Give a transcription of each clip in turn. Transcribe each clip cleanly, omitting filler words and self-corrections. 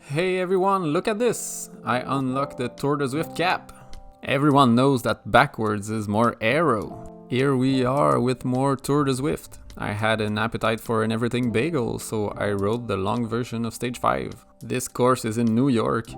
Hey everyone, look at this! I unlocked the Tour de Zwift cap. Everyone knows that backwards is more aero. Here we are with more Tour de Zwift. I had an appetite for an everything bagel, so I rode the long version of stage 5. This course is in New York.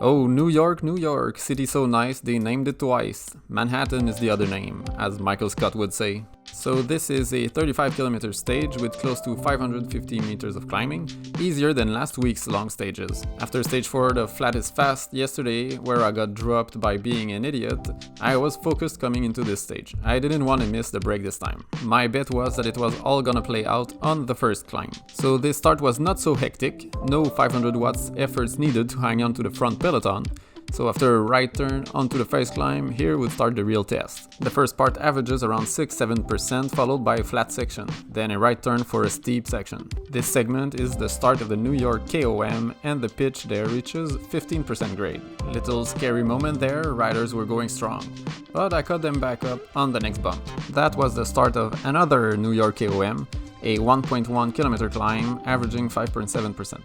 Oh, New York, New York, city so nice they named it twice. Manhattan is the other name, as Michael Scott would say. So this is a 35km stage with close to 550 meters of climbing, easier than last week's long stages. After stage 4 the flat is fast yesterday, where I got dropped by being an idiot, I was focused coming into this stage. I didn't want to miss the break this time. My bet was that it was all gonna play out on the first climb. So this start was not so hectic, no 500 watts efforts needed to hang on to the front peloton. So after a right turn onto the first climb, here would start the real test. The first part averages around 6-7%, followed by a flat section, then a right turn for a steep section. This segment is the start of the New York KOM, and the pitch there reaches 15% grade. Little scary moment there, riders were going strong, but I caught them back up on the next bump. That was the start of another New York KOM, a 1.1 kilometer climb averaging 5.7%.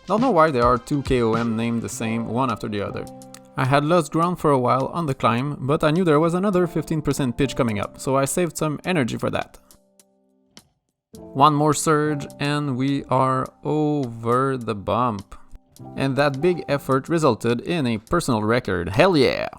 Don't know why there are two KOM named the same, one after the other. I had lost ground for a while on the climb, but I knew there was another 15% pitch coming up, so I saved some energy for that. One more surge and we are over the bump. And that big effort resulted in a personal record, hell yeah!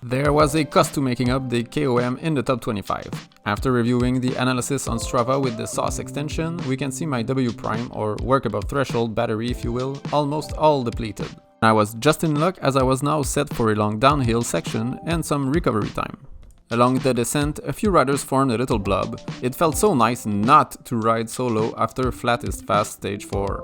There was a cost to making up the KOM in the top 25. After reviewing the analysis on Strava with the sauce extension, we can see my W prime, or work above threshold battery if you will, almost all depleted. I was just in luck as I was now set for a long downhill section and some recovery time. Along the descent, a few riders formed a little blob. It felt so nice not to ride solo after flat is fast stage 4.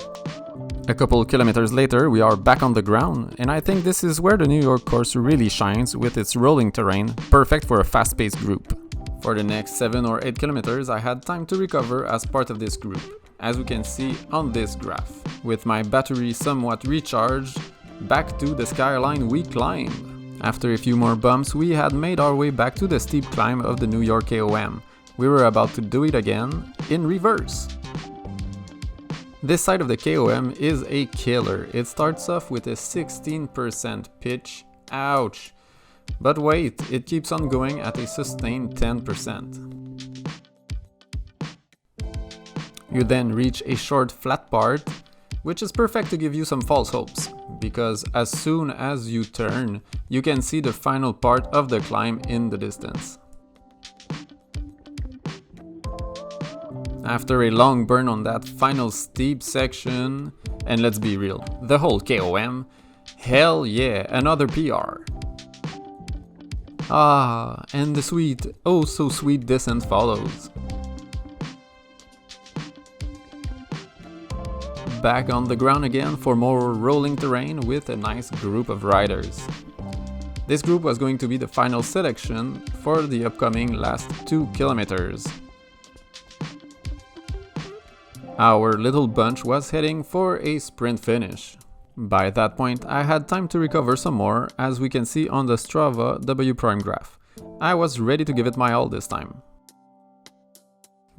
A couple kilometers later we are back on the ground, and I think this is where the New York course really shines with its rolling terrain, perfect for a fast-paced group. For the next 7 or 8 kilometers I had time to recover as part of this group, as we can see on this graph. With my battery somewhat recharged, back to the skyline we climbed. After a few more bumps we had made our way back to the steep climb of the New York KOM. We were about to do it again, in reverse. This side of the KOM is a killer. It starts off with a 16% pitch, ouch! But wait, it keeps on going at a sustained 10%. You then reach a short flat part, which is perfect to give you some false hopes, because as soon as you turn, you can see the final part of the climb in the distance. After a long burn on that final steep section, and let's be real, the whole KOM, hell yeah, another PR. Ah, and the sweet, oh so sweet descent follows. Back on the ground again for more rolling terrain with a nice group of riders. This group was going to be the final selection for the upcoming last 2 kilometers. Our little bunch was heading for a sprint finish. By that point I had time to recover some more, as we can see on the Strava W prime graph. I was ready to give it my all this time.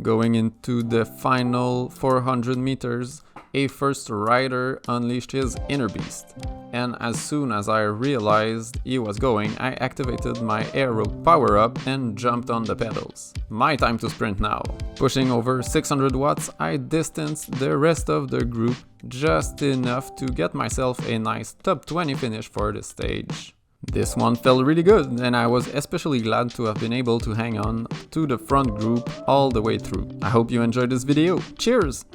Going into the final 400 meters, a first rider unleashed his inner beast, and as soon as I realized he was going, I activated my aero power-up and jumped on the pedals. My time to sprint now. Pushing over 600 watts, I distanced the rest of the group just enough to get myself a nice top 20 finish for the stage. This one felt really good, and I was especially glad to have been able to hang on to the front group all the way through. I hope you enjoyed this video. Cheers!